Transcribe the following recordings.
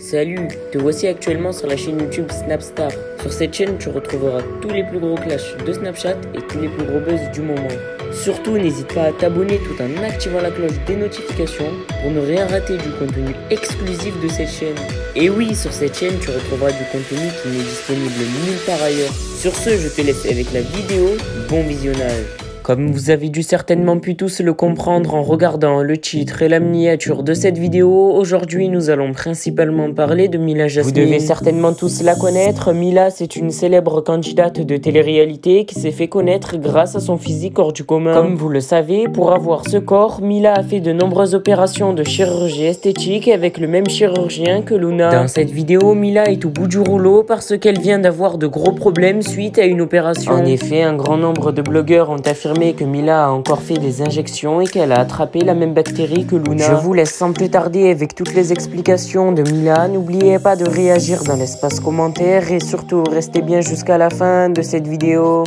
Salut, te voici actuellement sur la chaîne YouTube Snapstar. Sur cette chaîne, tu retrouveras tous les plus gros clashs de Snapchat et tous les plus gros buzz du moment. Surtout, n'hésite pas à t'abonner tout en activant la cloche des notifications pour ne rien rater du contenu exclusif de cette chaîne. Et oui, sur cette chaîne, tu retrouveras du contenu qui n'est disponible nulle part ailleurs. Sur ce, je te laisse avec la vidéo. Bon visionnage. Comme vous avez dû certainement pu tous le comprendre en regardant le titre et la miniature de cette vidéo, aujourd'hui nous allons principalement parler de Mila Jasmine. Vous devez certainement tous la connaître. Mila, c'est une célèbre candidate de télé-réalité qui s'est fait connaître grâce à son physique hors du commun. Comme vous le savez, pour avoir ce corps, Mila a fait de nombreuses opérations de chirurgie esthétique avec le même chirurgien que Luna. Dans cette vidéo, Mila est au bout du rouleau parce qu'elle vient d'avoir de gros problèmes suite à une opération. En effet, un grand nombre de blogueurs ont affirmé que Mila a encore fait des injections et qu'elle a attrapé la même bactérie que Luna. Je vous laisse sans plus tarder avec toutes les explications de Mila. N'oubliez pas de réagir dans l'espace commentaire et surtout restez bien jusqu'à la fin de cette vidéo.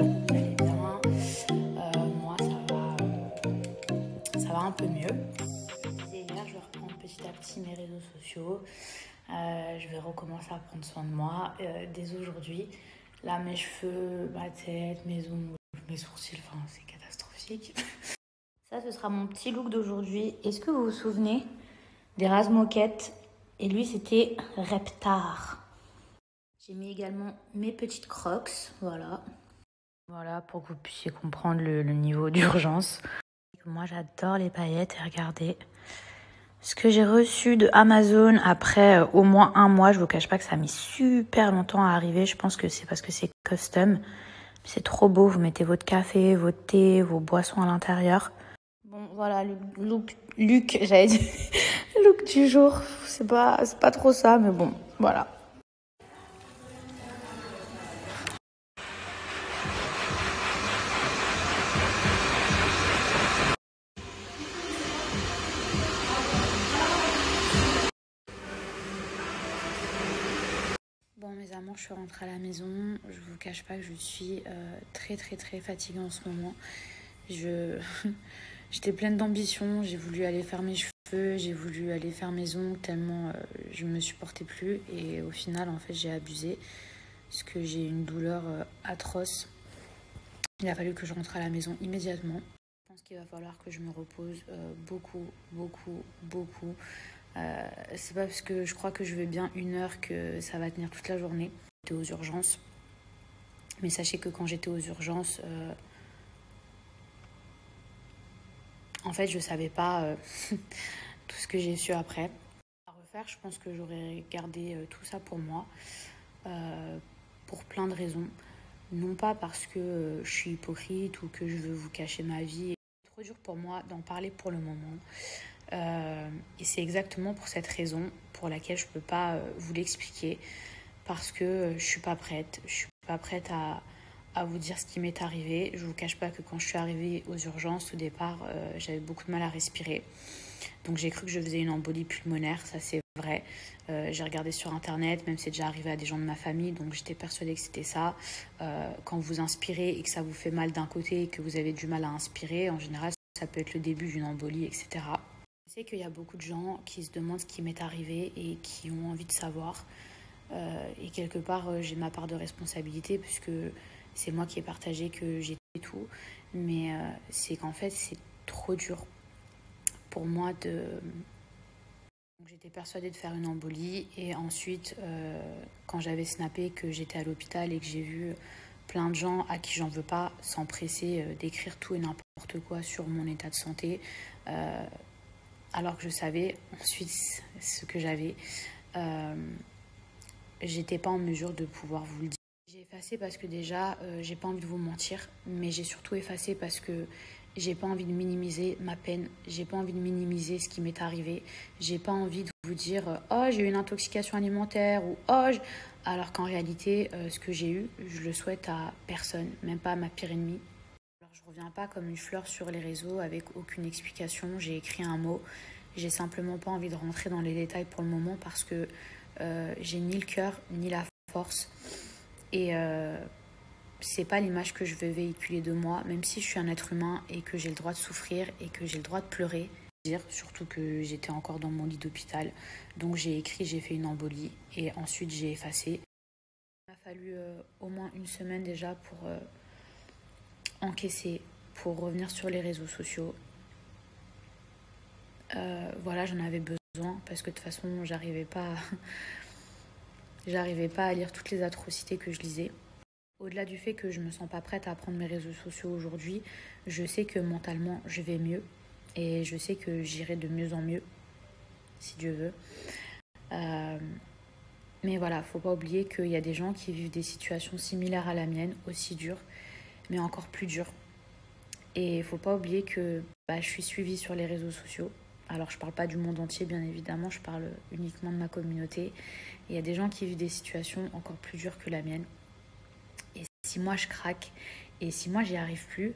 Moi ça va un peu mieux. Hier, je vais reprendre petit à petit mes réseaux sociaux. Je vais recommencer à prendre soin de moi dès aujourd'hui. Là, mes cheveux, ma tête, mes ongles, mes sourcils, enfin, c'est catastrophique. Ça, ce sera mon petit look d'aujourd'hui. Est-ce que vous vous souvenez des Raz Moquette? Et lui, c'était Reptar. J'ai mis également mes petites crocs, voilà. Voilà, pour que vous puissiez comprendre le niveau d'urgence. Moi, j'adore les paillettes et regardez ce que j'ai reçu de Amazon après au moins un mois. Je vous cache pas que ça a mis super longtemps à arriver. Je pense que c'est parce que c'est custom. C'est trop beau. Vous mettez votre café, votre thé, vos boissons à l'intérieur. Bon, voilà, le look j'allais dire, le look du jour. C'est pas trop ça, mais bon, voilà. Bon mes amours, je suis rentrée à la maison. Je vous cache pas que je suis très fatiguée en ce moment. J'étais pleine d'ambition. J'ai voulu aller faire mes cheveux, j'ai voulu aller faire mes ongles tellement je me supportais plus. Et au final, en fait, j'ai abusé parce que j'ai une douleur atroce. Il a fallu que je rentre à la maison immédiatement. Je pense qu'il va falloir que je me repose beaucoup. C'est pas parce que je crois que je vais bien 1 heure que ça va tenir toute la journée. J'étais aux urgences. Mais sachez que quand j'étais aux urgences, en fait, je savais pas tout ce que j'ai su après. À refaire, je pense que j'aurais gardé tout ça pour moi. Pour plein de raisons. Non pas parce que je suis hypocrite ou que je veux vous cacher ma vie. C'est trop dur pour moi d'en parler pour le moment. Et c'est exactement pour cette raison pour laquelle je peux pas vous l'expliquer. Parce que je suis pas prête. Je suis pas prête à vous dire ce qui m'est arrivé. Je vous cache pas que quand je suis arrivée aux urgences, au départ, j'avais beaucoup de mal à respirer. Donc j'ai cru que je faisais une embolie pulmonaire, ça c'est vrai. J'ai regardé sur internet, même c'est déjà arrivé à des gens de ma famille, donc j'étais persuadée que c'était ça. Quand vous inspirez et que ça vous fait mal d'un côté et que vous avez du mal à inspirer, en général ça peut être le début d'une embolie, etc. Je sais qu'il y a beaucoup de gens qui se demandent ce qui m'est arrivé et qui ont envie de savoir. Et quelque part j'ai ma part de responsabilité puisque c'est moi qui ai partagé que j'étais tout. Mais c'est qu'en fait c'est trop dur pour moi de... Donc, j'étais persuadée de faire une embolie et ensuite quand j'avais snappé que j'étais à l'hôpital et que j'ai vu plein de gens à qui j'en veux pas s'empresser d'écrire tout et n'importe quoi sur mon état de santé alors que je savais ensuite ce que j'avais, j'étais pas en mesure de pouvoir vous le dire. J'ai effacé parce que déjà j'ai pas envie de vous mentir, mais j'ai surtout effacé parce que j'ai pas envie de minimiser ma peine, j'ai pas envie de minimiser ce qui m'est arrivé, j'ai pas envie de vous dire oh j'ai eu une intoxication alimentaire ou oh alors qu'en réalité ce que j'ai eu, je le souhaite à personne, même pas à ma pire ennemie. Alors je reviens pas comme une fleur sur les réseaux avec aucune explication, j'ai écrit un mot, j'ai simplement pas envie de rentrer dans les détails pour le moment parce que j'ai ni le cœur ni la force et c'est pas l'image que je veux véhiculer de moi, même si je suis un être humain et que j'ai le droit de souffrir et que j'ai le droit de pleurer. dire, surtout que j'étais encore dans mon lit d'hôpital. Donc j'ai écrit, j'ai fait une embolie et ensuite j'ai effacé. Il m'a fallu au moins une semaine déjà pour encaisser, pour revenir sur les réseaux sociaux. Voilà, j'en avais besoin parce que de toute façon, j'arrivais pas à lire toutes les atrocités que je lisais. Au-delà du fait que je me sens pas prête à prendre mes réseaux sociaux aujourd'hui, je sais que mentalement, je vais mieux et je sais que j'irai de mieux en mieux, si Dieu veut. Mais voilà, faut pas oublier qu'il y a des gens qui vivent des situations similaires à la mienne, aussi dures, mais encore plus dures. Et il faut pas oublier que je suis suivie sur les réseaux sociaux. Alors je parle pas du monde entier, bien évidemment, je parle uniquement de ma communauté. Et il y a des gens qui vivent des situations encore plus dures que la mienne. Et si moi je craque, et si moi j'y arrive plus,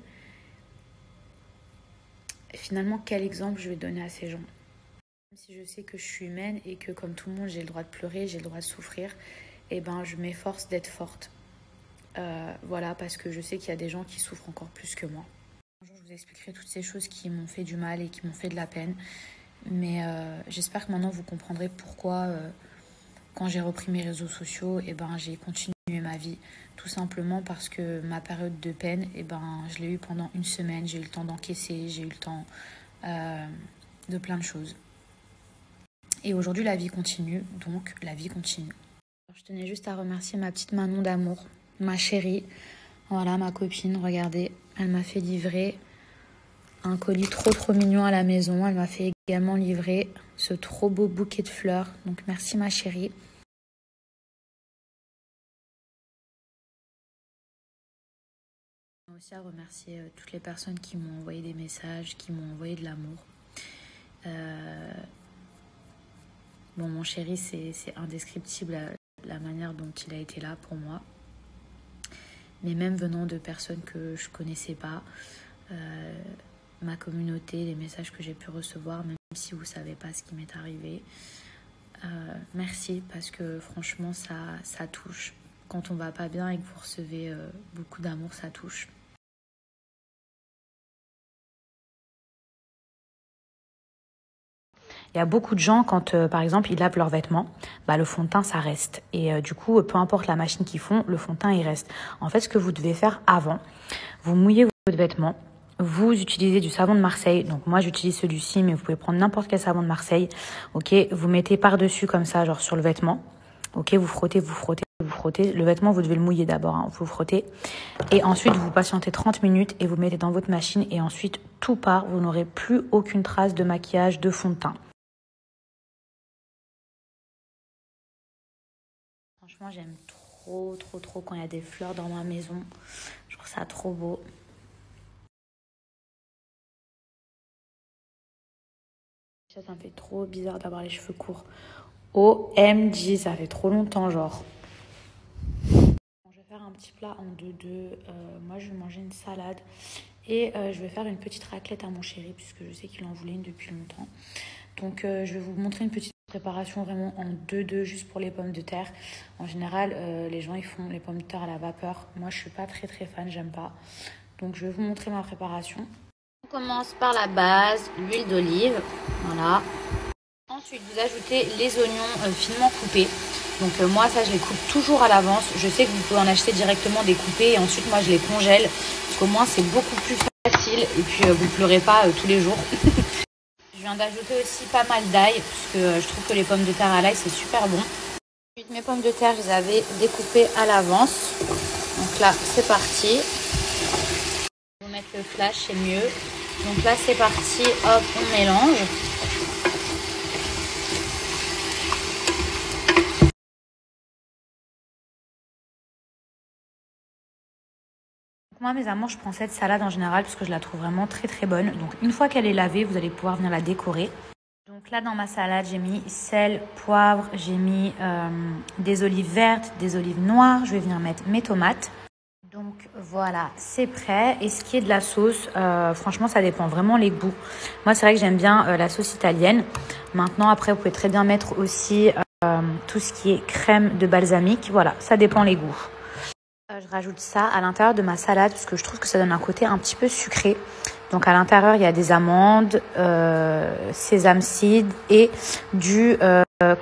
finalement quel exemple je vais donner à ces gens? Même si je sais que je suis humaine et que comme tout le monde j'ai le droit de pleurer, j'ai le droit de souffrir, et je m'efforce d'être forte. Voilà, parce que je sais qu'il y a des gens qui souffrent encore plus que moi. Un jour, je vous expliquerai toutes ces choses qui m'ont fait du mal et qui m'ont fait de la peine. Mais j'espère que maintenant, vous comprendrez pourquoi, quand j'ai repris mes réseaux sociaux, j'ai continué ma vie. Tout simplement parce que ma période de peine, je l'ai eue pendant une semaine. J'ai eu le temps d'encaisser, j'ai eu le temps de plein de choses. Et aujourd'hui, la vie continue, donc la vie continue. Alors, je tenais juste à remercier ma petite Manon d'amour, ma chérie. Voilà, ma copine, regardez, elle m'a fait livrer un colis trop mignon à la maison. Elle m'a fait également livrer ce trop beau bouquet de fleurs. Donc merci ma chérie. Je tiens aussi à remercier toutes les personnes qui m'ont envoyé des messages, qui m'ont envoyé de l'amour. Bon, mon chéri, c'est indescriptible la manière dont il a été là pour moi. Mais même venant de personnes que je connaissais pas, ma communauté, les messages que j'ai pu recevoir, même si vous savez pas ce qui m'est arrivé, merci parce que franchement ça touche. Quand on va pas bien et que vous recevez beaucoup d'amour, ça touche. Il y a beaucoup de gens, quand par exemple ils lavent leurs vêtements, le fond de teint ça reste. Et du coup, peu importe la machine qu'ils font, le fond de teint il reste. En fait, ce que vous devez faire avant, vous mouillez votre vêtement, vous utilisez du savon de Marseille. Donc moi j'utilise celui-ci, mais vous pouvez prendre n'importe quel savon de Marseille. Ok, vous mettez par-dessus comme ça, genre sur le vêtement. Ok, vous frottez. Le vêtement, vous devez le mouiller d'abord, hein, vous frottez. Et ensuite, vous patientez 30 minutes et vous mettez dans votre machine. Et ensuite, tout part, vous n'aurez plus aucune trace de maquillage, de fond de teint. Franchement, j'aime trop quand il y a des fleurs dans ma maison. Je trouve ça trop beau. Ça me fait trop bizarre d'avoir les cheveux courts. OMG, ça fait trop longtemps, genre. Je vais faire un petit plat en 2-2. Moi, je vais manger une salade. Et je vais faire une petite raclette à mon chéri, puisque je sais qu'il en voulait une depuis longtemps. Donc, je vais vous montrer une petite préparation vraiment en 2-2, juste pour les pommes de terre. En général, les gens, ils font les pommes de terre à la vapeur. Moi, je suis pas très fan, j'aime pas. Donc, je vais vous montrer ma préparation. On commence par la base, l'huile d'olive. Voilà. Ensuite, vous ajoutez les oignons finement coupés. Donc moi, ça, je les coupe toujours à l'avance. Je sais que vous pouvez en acheter directement découpés. Et ensuite, moi, je les congèle. Parce qu'au moins, c'est beaucoup plus facile. Et puis, vous ne pleurez pas tous les jours. Je viens d'ajouter aussi pas mal d'ail. Parce que je trouve que les pommes de terre à l'ail, c'est super bon. Ensuite, mes pommes de terre, je les avais découpées à l'avance. Donc là, c'est parti. Je vais vous mettre le flash, c'est mieux. Donc là, c'est parti. Hop, on mélange. Moi, mes amours, je prends cette salade en général parce que je la trouve vraiment très bonne. Donc, une fois qu'elle est lavée, vous allez pouvoir venir la décorer. Donc là, dans ma salade, j'ai mis sel, poivre, j'ai mis des olives vertes, des olives noires. Je vais venir mettre mes tomates. Donc voilà, c'est prêt. Et ce qui est de la sauce, franchement, ça dépend vraiment les goûts. Moi, c'est vrai que j'aime bien la sauce italienne. Maintenant, après, vous pouvez très bien mettre aussi tout ce qui est crème de balsamique. Voilà, ça dépend les goûts. Je rajoute ça à l'intérieur de ma salade parce que je trouve que ça donne un côté un petit peu sucré. Donc à l'intérieur, il y a des amandes, sésame seed et du...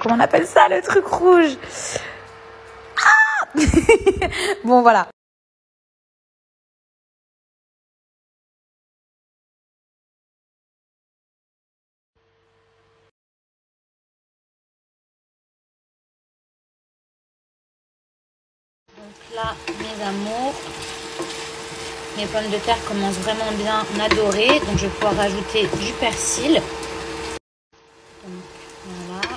comment on appelle ça, le truc rouge? Ah Bon, voilà. Donc là, mes amours, mes pommes de terre commencent vraiment bien à dorer. Donc je vais pouvoir rajouter du persil. Donc voilà.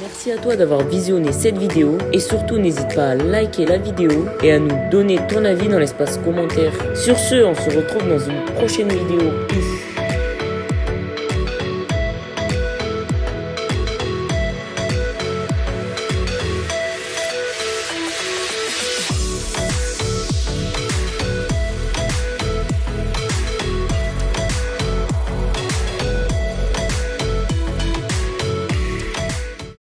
Merci à toi d'avoir visionné cette vidéo et surtout n'hésite pas à liker la vidéo et à nous donner ton avis dans l'espace commentaire. Sur ce, on se retrouve dans une prochaine vidéo. Peace.